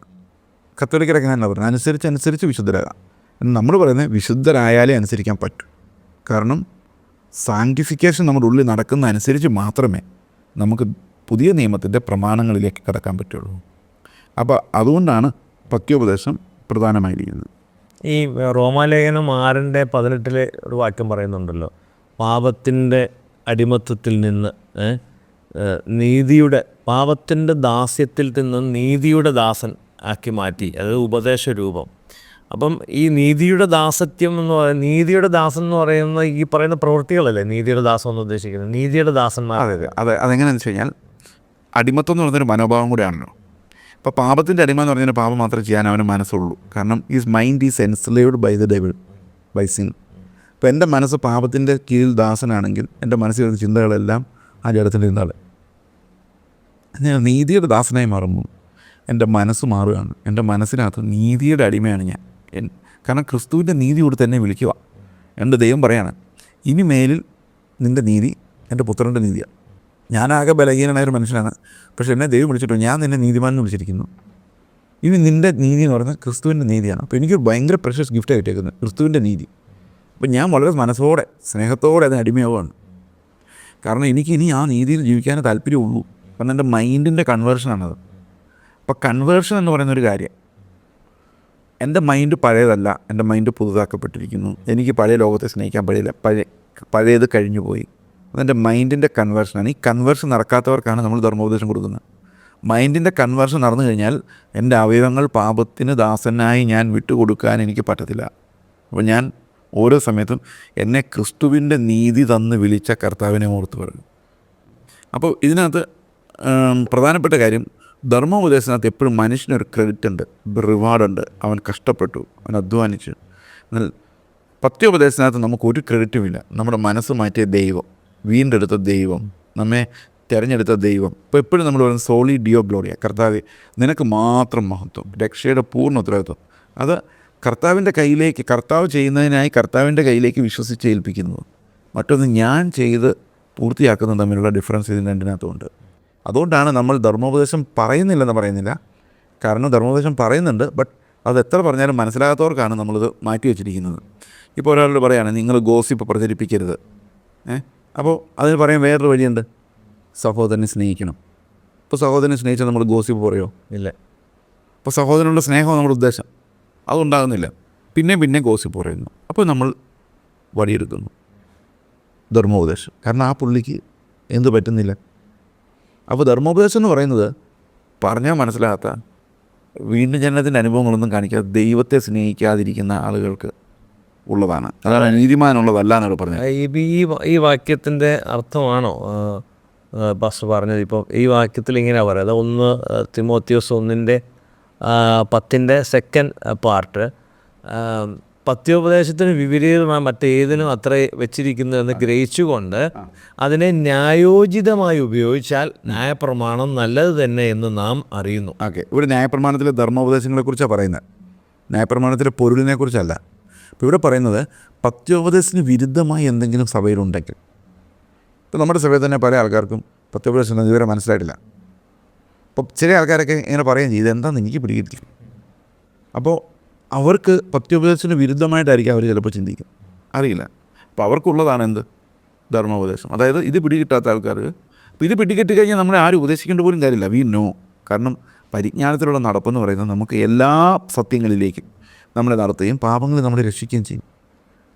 കത്തോലിക്കരൊക്കെ ഞാനല്ല പറയുന്നത്, അനുസരിച്ച് വിശുദ്ധരാകാം. നമ്മൾ പറയുന്നത് വിശുദ്ധരായാലേ അനുസരിക്കാൻ പറ്റൂ. കാരണം സാങ്ക്ടിഫിക്കേഷൻ നമ്മുടെ ഉള്ളിൽ നടക്കുന്ന അനുസരിച്ച് മാത്രമേ നമുക്ക് പുതിയ നിയമത്തിൻ്റെ പ്രമാണങ്ങളിലേക്ക് കടക്കാൻ പറ്റുള്ളൂ. അപ്പോൾ അതുകൊണ്ടാണ് പത്യോപദേശം പ്രധാനമായിരിക്കുന്നത്. ഈ റോമാലേഖനം 6:18 ഒരു വാക്യം പറയുന്നുണ്ടല്ലോ, പാപത്തിൻ്റെ അടിമത്തത്തിൽ നിന്ന് പാപത്തിൻ്റെ ദാസ്യത്തിൽ നിന്ന് നീതിയുടെ ദാസൻ ആക്കി മാറ്റി, അതായത് ഉപദേശ രൂപം. അപ്പം ഈ നീതിയുടെ ദാസത്യം എന്ന് പറയുന്നത്, നീതിയുടെ ദാസൻ എന്ന് പറയുന്ന ഈ പറയുന്ന പ്രവൃത്തികളല്ലേ നീതിയുടെ ദാസം എന്ന് ഉദ്ദേശിക്കുന്നത്, നീതിയുടെ ദാസന്മാർ. അതെങ്ങനെയാണെന്ന് വെച്ച് കഴിഞ്ഞാൽ അടിമത്തം എന്ന് പറയുന്നൊരു മനോഭാവം കൂടെയാണല്ലോ. ഇപ്പോൾ പാപത്തിൻ്റെ അടിമ എന്ന് പറഞ്ഞാൽ പാപം മാത്രമേ ചെയ്യാൻ അവന് മനസ്സുള്ളൂ. കാരണം his mind is enslaved by the devil, by sin. ഇപ്പോൾ എൻ്റെ മനസ്സ് പാപത്തിൻ്റെ കീഴിൽ ദാസനാണെങ്കിൽ എൻ്റെ മനസ്സിൽ വരുന്ന ചിന്തകളെല്ലാം ആ ജഡത്തിൻ്റെ ചിന്തകൾ. ഞാൻ നീതിയുടെ ദാസനായി മാറുമ്പോൾ എൻ്റെ മനസ്സ് മാറുകയാണ്. എൻ്റെ മനസ്സിനകത്ത് നീതിയുടെ അടിമയാണ് ഞാൻ. കാരണം ക്രിസ്തുവിൻ്റെ നീതി കൂടി തന്നെ വിളിക്കുക. എൻ്റെ ദൈവം പറയാണ്, ഇനി മേലിൽ നിൻ്റെ നീതി എൻ്റെ പുത്രൻ്റെ നീതിയാണ്. ഞാനാകെ ബലഹീനനായൊരു മനുഷ്യനാണ്, പക്ഷേ എന്നെ ദൈവം വിളിച്ചിട്ടു, ഞാൻ നിന്നെ നീതിമാൻ എന്ന് വിളിച്ചിരിക്കുന്നു. ഇനി നിൻ്റെ നീതി എന്ന് പറയുന്നത് ക്രിസ്തുവിൻ്റെ നീതിയാണ്. അപ്പോൾ എനിക്ക് ഭയങ്കര പ്രഷ്യസ് ഗിഫ്റ്റാണ് കിട്ടിയേക്കുന്നത്, ക്രിസ്തുവിൻ്റെ നീതി. അപ്പോൾ ഞാൻ വളരെ മനസ്സോടെ സ്നേഹത്തോടെ അതിന് അടിമയാവുകയാണ്. കാരണം എനിക്ക് ഇനി ആ നീതിയിൽ ജീവിക്കാനേ താല്പര്യമുള്ളൂ. കാരണം എൻ്റെ മൈൻഡിൻ്റെ കൺവേർഷനാണത്. അപ്പോൾ കൺവേർഷൻ എന്ന് പറയുന്നൊരു കാര്യം, എൻ്റെ മൈൻഡ് പഴയതല്ല, എൻ്റെ മൈൻഡ് പുതുതാക്കപ്പെട്ടിരിക്കുന്നു. എനിക്ക് പഴയ ലോകത്തെ സ്നേഹിക്കാൻ പഴയത് കഴിഞ്ഞു പോയി. അതെൻ്റെ മൈൻഡിൻ്റെ കൺവേർഷനാണ്. ഈ കൺവേർഷൻ നടക്കാത്തവർക്കാണ് നമ്മൾ ധർമ്മോപദേശം കൊടുക്കുന്നത്. മൈൻഡിൻ്റെ കൺവേർഷൻ നടന്നു കഴിഞ്ഞാൽ എൻ്റെ അവയവങ്ങൾ പാപത്തിന് ദാസനായി ഞാൻ വിട്ടുകൊടുക്കാൻ എനിക്ക് പറ്റത്തില്ല. അപ്പോൾ ഞാൻ ഓരോ സമയത്തും എന്നെ ക്രിസ്തുവിൻ്റെ നീതി തന്ന് വിളിച്ച കർത്താവിനെ ഓർത്ത് പറയും. അപ്പോൾ ഇതിനകത്ത് പ്രധാനപ്പെട്ട കാര്യം, ധർമ്മോപദേശത്തിനകത്ത് എപ്പോഴും മനുഷ്യനൊരു ക്രെഡിറ്റ് ഉണ്ട്, റിവാർഡുണ്ട്. അവൻ കഷ്ടപ്പെട്ടു, അവൻ അധ്വാനിച്ചു. എന്നാൽ പത്യോപദേശത്തിനകത്ത് നമുക്കൊരു ക്രെഡിറ്റുമില്ല. നമ്മുടെ മനസ്സ് മാറ്റിയ ദൈവം, വീണ്ടെടുത്ത ദൈവം, നമ്മെ തിരഞ്ഞെടുത്ത ദൈവം. ഇപ്പോൾ എപ്പോഴും നമ്മൾ പറയുന്നത് സോളി ഡിയോ ഗ്ലോറിയ, കർത്താവ് നിനക്ക് മാത്രം മഹത്വം, രക്ഷയുടെ പൂർണ്ണ ഉത്തരവാദിത്വം. അത് കർത്താവിൻ്റെ കയ്യിലേക്ക്, കർത്താവ് ചെയ്യുന്നതിനായി കർത്താവിൻ്റെ കയ്യിലേക്ക് വിശ്വസിച്ച് ഏൽപ്പിക്കുന്നത്. മറ്റൊന്ന് ഞാൻ ചെയ്ത് പൂർത്തിയാക്കുന്നത് തമ്മിലുള്ള ഡിഫറൻസ് ഇതിന് രണ്ടിനകത്തുണ്ട്. അതുകൊണ്ടാണ് നമ്മൾ ധർമ്മോപദേശം പറയുന്നില്ലെന്ന് പറയുന്നില്ല. കാരണം ധർമ്മോപദേശം പറയുന്നുണ്ട്, ബട്ട് അത് എത്ര പറഞ്ഞാലും മനസ്സിലാകാത്തവർക്കാണ് നമ്മളിത് മാറ്റി വെച്ചിരിക്കുന്നത്. ഇപ്പോൾ ഒരാളോട് പറയുകയാണ് നിങ്ങൾ ഗോസിപ്പ് പ്രചരിപ്പിക്കരുത്. അപ്പോൾ അതിന് പറയാൻ വേറൊരു വഴിയുണ്ട്, സഹോദരനെ സ്നേഹിക്കണം. ഇപ്പോൾ സഹോദരനെ സ്നേഹിച്ചാൽ നമ്മൾ ഗോസിപ്പ് പറയുമോ? ഇല്ല. അപ്പോൾ സഹോദരനുള്ള സ്നേഹമാണ് നമ്മുടെ ഉദ്ദേശം, അതുണ്ടാകുന്നില്ല. പിന്നെ ഗോസിപ്പ് പറയുന്നു. അപ്പോൾ നമ്മൾ വടിയെടുക്കുന്നു ധർമ്മോപദേശം. കാരണം ആ പുള്ളിക്ക് എന്ത് പറ്റുന്നില്ല. അപ്പോൾ ധർമ്മോപദേശം എന്ന് പറയുന്നത് പറഞ്ഞാൽ മനസ്സിലാകാത്ത, വീണ്ടും ജനനത്തിൻ്റെ അനുഭവങ്ങളൊന്നും കാണിക്കാതെ ദൈവത്തെ സ്നേഹിക്കാതിരിക്കുന്ന ആളുകൾക്ക് ഉള്ളതാണ്. അതാണ് നീതിമാനുള്ളതല്ല എന്നോട് പറഞ്ഞത്. ഈ വാക്യത്തിൻ്റെ അർത്ഥമാണോ പാസ്റ്റർ പറഞ്ഞത്? ഇപ്പോൾ ഈ വാക്യത്തിൽ ഇങ്ങനെയാണ് പറയുന്നത്, 1 തിമോത്തിയോസ് 1:10 സെക്കൻഡ് പാർട്ട്, പത്യോപദേശത്തിന് വിപരീതമായ മറ്റേതിനും അത്ര വെച്ചിരിക്കുന്നതെന്ന് ഗ്രഹിച്ചുകൊണ്ട് അതിനെ ന്യായോചിതമായി ഉപയോഗിച്ചാൽ ന്യായപ്രമാണം നല്ലത് തന്നെ എന്ന് നാം അറിയുന്നു. ഓക്കെ, ഇവിടെ ന്യായപ്രമാണത്തിലെ ധർമ്മോപദേശങ്ങളെക്കുറിച്ചാണ് പറയുന്നത്, ന്യായപ്രമാണത്തിലെ പൊരുളിനെക്കുറിച്ചല്ല. ഇപ്പോൾ ഇവിടെ പറയുന്നത് പത്യോപദേശത്തിന് വിരുദ്ധമായി എന്തെങ്കിലും സഭയിലുണ്ടെങ്കിൽ, ഇപ്പോൾ നമ്മുടെ സഭയിൽ തന്നെ പല ആൾക്കാർക്കും പത്യോപദേശം ഇതുവരെ മനസ്സിലായിട്ടില്ല. അപ്പോൾ ചില ആൾക്കാരൊക്കെ ഇങ്ങനെ പറയുകയും ചെയ്ത് എന്താണെന്ന് എനിക്ക് പിടികിട്ടില്ല. അപ്പോൾ അവർക്ക് പത്യോപദേശത്തിന് വിരുദ്ധമായിട്ടായിരിക്കും അവർ ചിലപ്പോൾ ചിന്തിക്കും, അറിയില്ല. അപ്പോൾ അവർക്കുള്ളതാണ് എന്ത്? ധർമ്മോപദേശം. അതായത് ഇത് പിടികിട്ടാത്ത ആൾക്കാർക്ക്, അപ്പോൾ ഇത് പിടികിട്ടി കഴിഞ്ഞാൽ നമ്മളെ ആരും ഉപദേശിക്കേണ്ട പോലും കാര്യമില്ല. We know. കാരണം പരിജ്ഞാനത്തിലുള്ള നടപ്പെന്ന് പറയുന്നത് നമുക്ക് എല്ലാ സത്യങ്ങളിലേക്കും നമ്മളെ നടത്തുകയും പാപങ്ങളെ നമ്മളെ രക്ഷിക്കുകയും ചെയ്യും.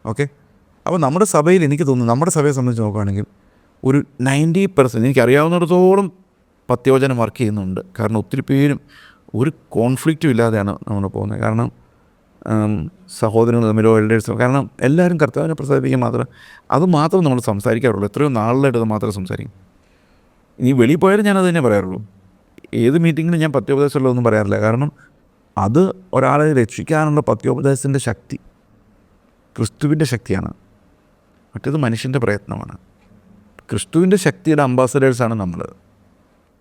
ഓക്കെ, അപ്പോൾ നമ്മുടെ സഭയിൽ എനിക്ക് തോന്നുന്നു, നമ്മുടെ സഭയെ സംബന്ധിച്ച് നോക്കുകയാണെങ്കിൽ ഒരു 90% എനിക്കറിയാവുന്നിടത്തോളം പത്യോജനം വർക്ക് ചെയ്യുന്നുണ്ട്. കാരണം ഒത്തിരി പേരും ഒരു കോൺഫ്ലിക്റ്റും ഇല്ലാതെയാണ് നമ്മൾ പോകുന്നത്. കാരണം സഹോദരങ്ങൾ തമ്മിലോ എൽഡേഴ്സോ, കാരണം എല്ലാവരും കർത്താവിനെ പ്രസാദിപ്പിക്കാൻ മാത്രം നമ്മൾ സംസാരിക്കാറുള്ളൂ. എത്രയോ നാളിലായിട്ട് അത് മാത്രമേ സംസാരിക്കും. ഇനി വെളിയിൽ പോയാലും ഞാനത് തന്നെ പറയാറുള്ളൂ. ഏത് മീറ്റിങ്ങിലും ഞാൻ പത്യോപദേശമുള്ളതൊന്നും പറയാറില്ല. കാരണം അത് ഒരാളെ രക്ഷിക്കാനുള്ള പത്യോപദേശത്തിൻ്റെ ശക്തി ക്രിസ്തുവിൻ്റെ ശക്തിയാണ്, മറ്റേത് മനുഷ്യൻ്റെ പ്രയത്നമാണ്. ക്രിസ്തുവിൻ്റെ ശക്തിയുടെ അംബാസഡേഴ്സാണ് നമ്മൾ.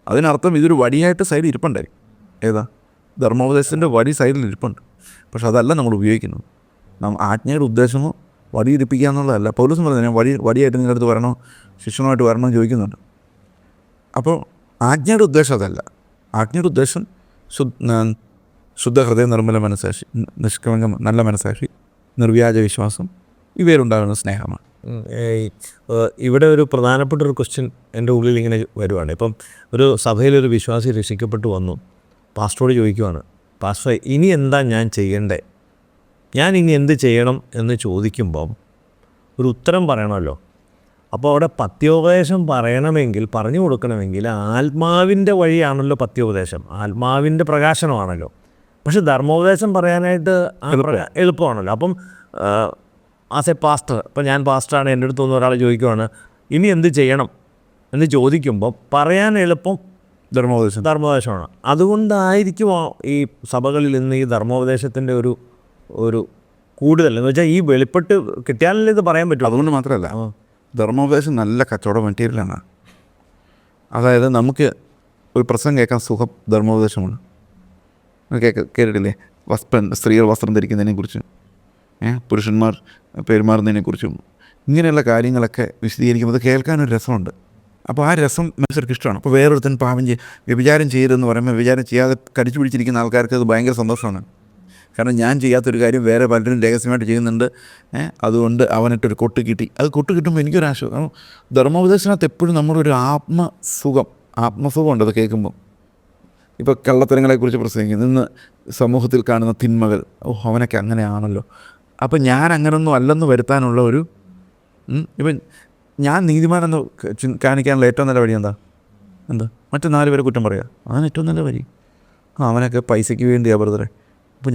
അതിനർത്ഥം ഇതൊരു വടിയായിട്ട് സൈഡിൽ ഇരിപ്പുണ്ടായിരിക്കും. ഏതാ? ധർമ്മോപദേശത്തിൻ്റെ വടി സൈഡിൽ ഇരിപ്പുണ്ട്. പക്ഷെ അതല്ല നമ്മൾ ഉപയോഗിക്കുന്നത്. ആജ്ഞയുടെ ഉദ്ദേശമോ വടി ഇരിപ്പിക്കുക എന്നുള്ളതല്ല. പൗലോസ് പറഞ്ഞു, ഞാൻ വടിയായിട്ട് നിങ്ങളുടെ അടുത്ത് വരണോ, ശിഷ്യനുമായിട്ട് വരണോ എന്ന് ചോദിക്കുന്നുണ്ട്. അപ്പോൾ ആജ്ഞയുടെ ഉദ്ദേശം അതല്ല. ആജ്ഞയുടെ ഉദ്ദേശം ശുദ്ധ ഹൃദയം, നിർമ്മല മനസ്സാക്ഷി, നിഷ്കളങ്കം നല്ല മനസ്സാക്ഷി, നിർവ്യാജ വിശ്വാസം, ഇവയിലുണ്ടാകുന്ന സ്നേഹമാണ്. ഇവിടെ ഒരു പ്രധാനപ്പെട്ട ഒരു ക്വസ്റ്റ്യൻ എൻ്റെ ഉള്ളിൽ ഇങ്ങനെ വരുവാണ്. ഇപ്പം ഒരു സഭയിലൊരു വിശ്വാസി രക്ഷിക്കപ്പെട്ടു വന്നു, പാസ്റ്ററോട് ചോദിക്കുവാണ്, പാസ്റ്റർ ഇനി എന്താ ഞാൻ ചെയ്യണ്ടേ, ഞാൻ ഇനി എന്ത് ചെയ്യണം എന്ന് ചോദിക്കുമ്പം ഒരു ഉത്തരം പറയണമല്ലോ. അപ്പോൾ അവിടെ പത്യോപദേശം പറഞ്ഞു കൊടുക്കണമെങ്കിൽ ആത്മാവിൻ്റെ വഴിയാണല്ലോ പത്യോപദേശം, ആത്മാവിൻ്റെ പ്രകാശനമാണല്ലോ. പക്ഷെ ധർമ്മോപദേശം പറയാനായിട്ട് എളുപ്പമാണല്ലോ. അപ്പം ആസ് എ പാസ്റ്റർ, ഇപ്പം ഞാൻ പാസ്റ്ററാണ്, എൻ്റെ അടുത്ത് ഒരാൾ ചോദിക്കുവാണ് ഇനി എന്ത് ചെയ്യണം എന്ന് ചോദിക്കുമ്പോൾ പറയാൻ എളുപ്പം ധർമ്മോപദേശമാണ്. അതുകൊണ്ടായിരിക്കുമോ ഈ സഭകളിൽ ഇന്ന് ഈ ധർമ്മോപദേശത്തിൻ്റെ ഒരു കൂടുതൽ എന്ന് വെച്ചാൽ ഈ വെളിപ്പെട്ട് കിട്ടിയാലല്ലേ ഇത് പറയാൻ പറ്റും. അതുകൊണ്ട് മാത്രമല്ല, ധർമ്മോപദേശം നല്ല കച്ചവട മെറ്റീരിയലാണ്. അതായത് നമുക്ക് ഒരു പ്രസംഗം കേൾക്കാൻ സുഖം ധർമ്മോപദേശമാണ്. കേട്ടിട്ടില്ലേ? സ്ത്രീകൾ വസ്ത്രം ധരിക്കുന്നതിനെക്കുറിച്ചും പുരുഷന്മാർ പെരുമാറുന്നതിനെക്കുറിച്ചും ഇങ്ങനെയുള്ള കാര്യങ്ങളൊക്കെ വിശദീകരിക്കുമ്പോൾ കേൾക്കാനൊരു രസമുണ്ട്. അപ്പോൾ ആ രസം മനുഷ്യർക്ക് ഇഷ്ടമാണ്. അപ്പോൾ വേറൊരുത്തൻ വ്യഭിചാരം ചെയ്യരുതെന്ന് പറയുമ്പോൾ വ്യഭിചാരം ചെയ്യാതെ കടിച്ചു പിടിച്ചിരിക്കുന്ന ആൾക്കാർക്ക് അത് ഭയങ്കര സന്തോഷമാണ്. കാരണം ഞാൻ ചെയ്യാത്തൊരു കാര്യം വേറെ പലരും രഹസ്യമായിട്ട് ചെയ്യുന്നുണ്ട്, അതുകൊണ്ട് അവനിട്ടൊരു കൊട്ട് കിട്ടി. അത് കൊട്ട് കിട്ടുമ്പോൾ എനിക്കൊരാശ്വാസം. ധർമ്മോപദേശത്തിനകത്ത് എപ്പോഴും നമ്മളൊരു ആത്മസുഖം ഉണ്ട് അത് കേൾക്കുമ്പോൾ. ഇപ്പോൾ കള്ളത്തരങ്ങളെക്കുറിച്ച് പ്രസംഗിക്കുന്നു, ഇന്ന് സമൂഹത്തിൽ കാണുന്ന തിന്മകൾ, അവനൊക്കെ അങ്ങനെയാണല്ലോ, അപ്പം ഞാൻ അങ്ങനൊന്നും അല്ലെന്ന് വരുത്താനുള്ള ഇപ്പം ഞാൻ നീതിമാനെന്ന് കാണിക്കാനുള്ള ഏറ്റവും നല്ല വഴി എന്താ മറ്റു 4 പേരെ കുറ്റം പറയുക, അതാണ് ഏറ്റവും നല്ല വഴി. അവനൊക്കെ പൈസയ്ക്ക് വേണ്ടിയാണ് ബ്രദറെ, അപ്പോൾ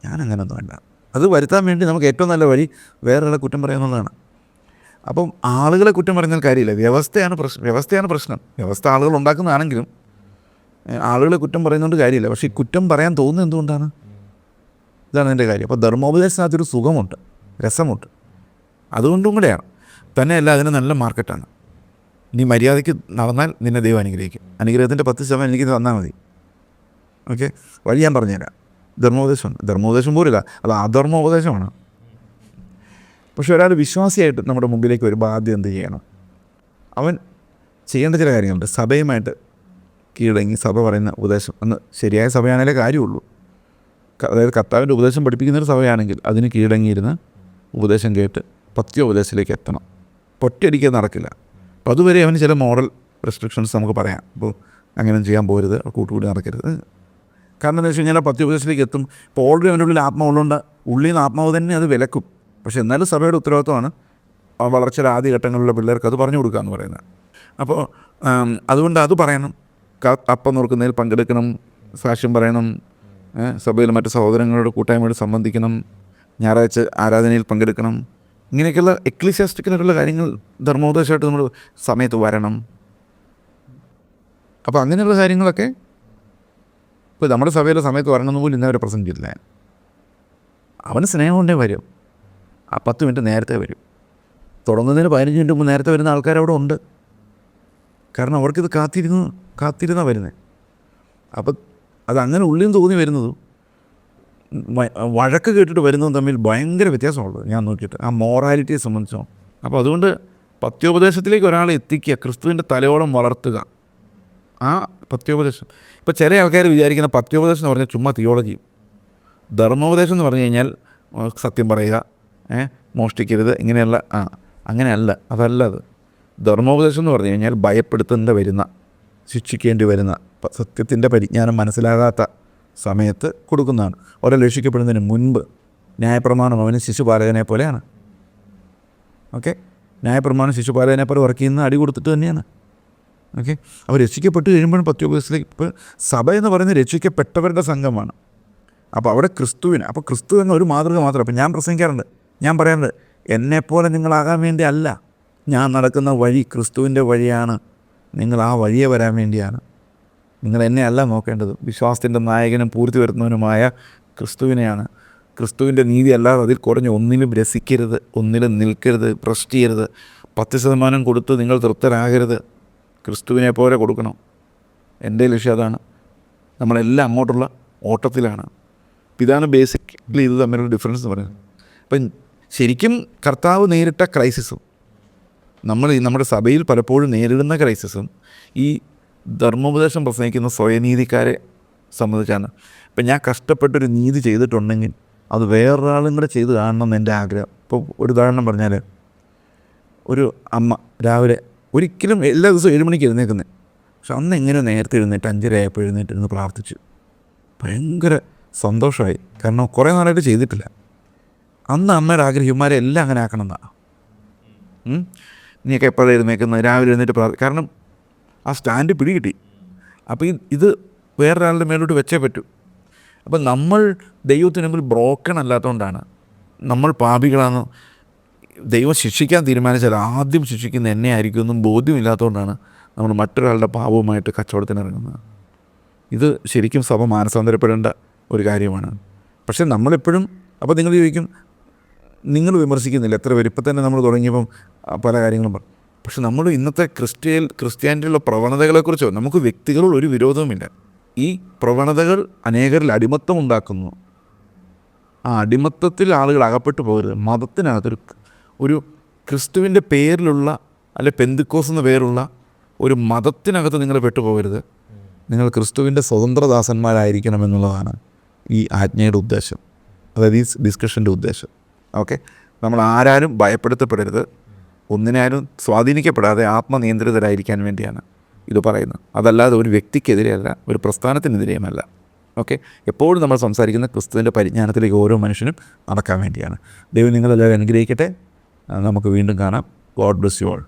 ഞാനങ്ങനൊന്നും അല്ല. അത് വരുത്താൻ വേണ്ടി നമുക്ക് ഏറ്റവും നല്ല വഴി വേറൊരാളെ കുറ്റം പറയാമെന്നുള്ളതാണ്. അപ്പം ആളുകളെ കുറ്റം പറയുന്ന കാര്യമില്ല, വ്യവസ്ഥയാണ് പ്രശ്നം. വ്യവസ്ഥ ആളുകൾ ഉണ്ടാക്കുന്നതാണെങ്കിലും ആളുകളെ കുറ്റം പറയുന്നതുകൊണ്ട് കാര്യമില്ല. പക്ഷേ ഈ കുറ്റം പറയാൻ തോന്നുന്നത് എന്തുകൊണ്ടാണ്? ഇതാണ് എൻ്റെ കാര്യം. അപ്പോൾ ധർമ്മോപദേശത്തിനകത്തൊരു സുഖമുണ്ട്, രസമുണ്ട്. അതുകൊണ്ടും കൂടെയാണ്. തന്നെയല്ല, അതിന് നല്ല മാർക്കറ്റാണ്. നീ മര്യാദയ്ക്ക് നടന്നാൽ നിന്നെ ദൈവം അനുഗ്രഹിക്കും. അനുഗ്രഹത്തിൻ്റെ 10% എനിക്ക് തന്നാൽ മതി. ഓക്കെ, വഴി ഞാൻ പറഞ്ഞുതരാം. ധർമ്മോപദേശം പോലില്ല, അത് അധർമ്മോപദേശമാണ്. പക്ഷെ ഒരാൾ വിശ്വാസിയായിട്ട് നമ്മുടെ മുമ്പിലേക്ക് വരുമ്പോൾ ആദ്യം എന്ത് ചെയ്യണം? അവൻ ചെയ്യേണ്ട ചില കാര്യങ്ങളുണ്ട്. സഭയുമായിട്ട് കീഴടങ്ങി സഭ പറയുന്ന ഉപദേശം അന്ന് ശരിയായ സഭയാണെങ്കിലേ കാര്യമുള്ളൂ. അതായത് കർത്താവിൻ്റെ ഉപദേശം പഠിപ്പിക്കുന്നൊരു സഭയാണെങ്കിൽ അതിന് കീഴടങ്ങിയിരുന്ന് ഉപദേശം കേട്ട് പത്യോപദേശത്തിലേക്ക് എത്തണം. ഒറ്റയടിക്കാൻ നടക്കില്ല. അപ്പോൾ അതുവരെ അവന് ചില മോറൽ റെസ്ട്രിക്ഷൻസ് നമുക്ക് പറയാം. അപ്പോൾ അങ്ങനെ ചെയ്യാൻ പോരുത്, കൂട്ടുകൂടി നടക്കരുത്. കാരണം എന്താ വെച്ച് കഴിഞ്ഞാൽ പത്യോപദേശത്തിലേക്ക് എത്തും. ഇപ്പോൾ ഓൾറെഡി അവൻ്റെ ഉള്ളിൽ ആത്മാവുള്ളതുകൊണ്ട് ഉള്ളിൽ നിന്ന് ആത്മാവ് തന്നെ അത് വിലക്കും. പക്ഷേ എന്നാലും സഭയുടെ ഉത്തരവാദിത്വമാണ് വളർച്ചയുടെ ആദ്യഘട്ടങ്ങളിലുള്ള പിള്ളേർക്ക് അത് പറഞ്ഞു കൊടുക്കുക എന്ന് പറയുന്നത്. അപ്പോൾ അതുകൊണ്ട് അത് പറയണം. അപ്പം നോക്കുന്നതിൽ പങ്കെടുക്കണം, സാക്ഷ്യം പറയണം, സഭയിൽ മറ്റ് സഹോദരങ്ങളുടെ കൂട്ടായ്മയോട് സംബന്ധിക്കണം, ഞായറാഴ്ച ആരാധനയിൽ പങ്കെടുക്കണം. ഇങ്ങനെയൊക്കെയുള്ള എക്ലിസിയാസ്റ്റിക്കിനായിട്ടുള്ള കാര്യങ്ങൾ ധർമ്മോപദേശമായിട്ട് നമ്മൾ സമയത്ത് വരണം. അപ്പോൾ അങ്ങനെയുള്ള കാര്യങ്ങളൊക്കെ ഇപ്പോൾ നമ്മുടെ സഭയിലെ സമയത്ത് വരണമെന്ന് പോലും ഇന്നവരെ പ്രസംഗിച്ചില്ല. അവന് സ്നേഹം കൊണ്ടേ വരും. ആ 10 മിനിറ്റ് നേരത്തെ വരും. തുടങ്ങുന്നതിന് 15 മിനിറ്റ് മുമ്പ് നേരത്തെ വരുന്ന ആൾക്കാരവിടെ ഉണ്ട്. കാരണം അവർക്കിത് കാത്തിരുന്നാണ് വരുന്നത്. അപ്പം അതങ്ങനെ ഉള്ളിൽ നിന്ന് തോന്നി വരുന്നതും വഴക്ക് കേട്ടിട്ട് വരുന്നതും തമ്മിൽ ഭയങ്കര വ്യത്യാസമുള്ളത് ഞാൻ നോക്കിയിട്ട്, ആ മൊറാലിറ്റിയെ സംബന്ധിച്ചോ. അപ്പോൾ അതുകൊണ്ട് പത്യോപദേശത്തിലേക്ക് ഒരാളെ എത്തിക്കുക, ക്രിസ്തുവിൻ്റെ തലയോളം വളർത്തുക. ആ പത്യോപദേശം, ഇപ്പോൾ ചില ആൾക്കാർ വിചാരിക്കുന്ന പത്യോപദേശം എന്ന് പറഞ്ഞാൽ ചുമ്മാ തിയോളജിയും. ധർമ്മോപദേശം എന്ന് പറഞ്ഞു കഴിഞ്ഞാൽ സത്യം പറയുക, മോഷ്ടിക്കരുത്, ഇങ്ങനെയുള്ള അങ്ങനെയല്ല, അതല്ല അത്. ധർമ്മോപദേശം എന്ന് പറഞ്ഞു കഴിഞ്ഞാൽ ഭയപ്പെടുത്തേണ്ടി വരുന്ന, ശിക്ഷിക്കേണ്ടി വരുന്ന, സത്യത്തിൻ്റെ പരിജ്ഞാനം മനസ്സിലാകാത്ത സമയത്ത് കൊടുക്കുന്നതാണ്. ഒരാൾ രക്ഷിക്കപ്പെടുന്നതിന് മുൻപ് ന്യായപ്രമാണം അവന് ശിശുപാലകനെ പോലെയാണ്. ഓക്കെ, ന്യായപ്രമാണം ശിശുപാലകനെ പോലെ വർക്ക് ചെയ്യുന്ന അടി കൊടുത്തിട്ട് തന്നെയാണ്. ഓക്കെ, അവർ രക്ഷിക്കപ്പെട്ട് കഴിയുമ്പോഴും പത്യോപദേശത്തിലേക്ക്. ഇപ്പോൾ സഭ എന്ന് പറയുന്നത് രക്ഷിക്കപ്പെട്ടവരുടെ സംഘമാണ്. അപ്പോൾ അവിടെ അപ്പോൾ ക്രിസ്തു എന്ന ഒരു മാതൃക മാത്രമേ. അപ്പോൾ ഞാൻ പ്രസംഗിക്കാറുണ്ട്, ഞാൻ പറയാറുണ്ട്, എന്നെപ്പോലെ നിങ്ങളാകാൻ വേണ്ടി അല്ല ഞാൻ നടക്കുന്ന വഴി ക്രിസ്തുവിൻ്റെ വഴിയാണ്. നിങ്ങൾ ആ വഴിയെ വരാൻ വേണ്ടിയാണ്. നിങ്ങൾ എന്നെ അല്ല നോക്കേണ്ടത്, വിശ്വാസത്തിൻ്റെ നായകനും പൂർത്തി വരുന്നവനുമായ ക്രിസ്തുവിനെയാണ്. ക്രിസ്തുവിൻ്റെ നീതി അല്ലാതെ അതിൽ കുറഞ്ഞ് ഒന്നിലും രസിക്കരുത്, ഒന്നിലും നിൽക്കരുത്, ട്രസ്റ്റ് ചെയ്യരുത്. 10% കൊടുത്ത് നിങ്ങൾ തൃപ്തരാകരുത്. ക്രിസ്തുവിനെ പോലെ കൊടുക്കണം. എൻ്റെ ലക്ഷ്യം അതാണ്. നമ്മളെല്ലാം അങ്ങോട്ടുള്ള ഓട്ടത്തിലാണ്. ഇതാണ് ബേസിക്കലി ഇത് തമ്മിലുള്ള ഡിഫറൻസ് എന്ന് പറയുന്നത്. അപ്പം ശരിക്കും കർത്താവ് നേരിട്ട ക്രൈസിസും നമ്മുടെ സഭയിൽ പലപ്പോഴും നേരിടുന്ന ക്രൈസിസും ഈ ധർമ്മോപദേശം പ്രസംഗിക്കുന്ന സ്വയനീതിക്കാരെ സംബന്ധിച്ചാണ്. ഇപ്പം ഞാൻ കഷ്ടപ്പെട്ടൊരു നീതി ചെയ്തിട്ടുണ്ടെങ്കിൽ അത് വേറൊരാളും കൂടെ ചെയ്ത് കാണണം എന്ന് എൻ്റെ ആഗ്രഹം. ഇപ്പോൾ ഒരു ഉദാഹരണം പറഞ്ഞാൽ, ഒരു അമ്മ രാവിലെ ഒരിക്കലും എല്ലാ ദിവസവും 7 മണിക്ക് എഴുന്നേൽക്കുന്നത്, പക്ഷെ അന്ന് എങ്ങനെ നേരത്തെ എഴുന്നേറ്റ് 5:30 ആയപ്പോൾ എഴുന്നേറ്റിരുന്ന് പ്രാർത്ഥിച്ചു. ഭയങ്കര സന്തോഷമായി. കാരണം കുറേ നാളായിട്ട് ചെയ്തിട്ടില്ല. അന്ന് അമ്മയുടെ ആഗ്രഹം ഇവന്മാരെ എല്ലാം അങ്ങനെ ആക്കണം എന്നാണ്. നീയൊക്കെ എപ്പോഴാണ് എഴുന്നേൽക്കുന്നത്? രാവിലെ എഴുന്നേറ്റ് കാരണം ആ സ്റ്റാൻഡ് പിടികിട്ടി. അപ്പോൾ ഇത് വേറൊരാളുടെ മേലോട്ട് വെച്ചേ പറ്റൂ. അപ്പം നമ്മൾ ദൈവത്തിന് മുമ്പിൽ ബ്രോക്കൺ അല്ലാത്തതുകൊണ്ടാണ്, നമ്മൾ പാപികളാണെന്ന് ദൈവം ശിക്ഷിക്കാൻ തീരുമാനിച്ചാൽ ആദ്യം ശിക്ഷിക്കുന്ന എന്നെ ആയിരിക്കും എന്നും ബോധ്യമില്ലാത്തതുകൊണ്ടാണ് നമ്മൾ മറ്റൊരാളുടെ പാപവുമായിട്ട് കച്ചവടത്തിനിറങ്ങുന്നത്. ഇത് ശരിക്കും സഭ മാനസാന്തരപ്പെടേണ്ട ഒരു കാര്യമാണ്. പക്ഷേ നമ്മളെപ്പോഴും, അപ്പോൾ നിങ്ങൾ ചോദിക്കും, നിങ്ങൾ വിമർശിക്കുന്നില്ല, എത്ര പേര് ഇപ്പം തന്നെ നമ്മൾ തുടങ്ങിയപ്പം പല കാര്യങ്ങളും പറഞ്ഞു. പക്ഷെ നമ്മൾ ഇന്നത്തെ ക്രിസ്ത്യാനിറ്റിയിലുള്ള പ്രവണതകളെക്കുറിച്ചോ, നമുക്ക് വ്യക്തികളോട് ഒരു വിരോധവുമില്ല. ഈ പ്രവണതകൾ അനേകരിൽ അടിമത്തം ഉണ്ടാക്കുന്നു. ആ അടിമത്തത്തിൽ ആളുകൾ അകപ്പെട്ടു പോകരുത്. മതത്തിനകത്തൊരു ക്രിസ്തുവിൻ്റെ പേരിലുള്ള, അല്ലെ പെന്തിക്കോസ് എന്ന പേരുള്ള ഒരു മതത്തിനകത്ത് നിങ്ങൾ പെട്ടുപോകരുത്. നിങ്ങൾ ക്രിസ്തുവിൻ്റെ സ്വതന്ത്രദാസന്മാരായിരിക്കണം എന്നുള്ളതാണ് ഈ ആജ്ഞയുടെ ഉദ്ദേശം, അതായത് ഈ ഡിസ്കഷൻ്റെ ഉദ്ദേശം. ഓക്കെ, നമ്മൾ ആരാലും ഭയപ്പെടുത്തപ്പെടരുത്, ഒന്നിനാലും സ്വാധീനിക്കപ്പെടാതെ ആത്മനിയന്ത്രിതരായിരിക്കാൻ വേണ്ടിയാണ് ഇത് പറയുന്നത്. അതല്ലാതെ ഒരു വ്യക്തിക്കെതിരെയല്ല, ഒരു പ്രസ്ഥാനത്തിനെതിരെയുമല്ല. ഓക്കെ, എപ്പോഴും നമ്മൾ സംസാരിക്കുന്ന ക്രിസ്തുവിൻ്റെ പരിജ്ഞാനത്തിലേക്ക് ഓരോ മനുഷ്യനും നടക്കാൻ വേണ്ടിയാണ്. ദൈവം നിങ്ങളെല്ലാവരും അനുഗ്രഹിക്കട്ടെ. നമുക്ക് വീണ്ടും കാണാം. God bless you all.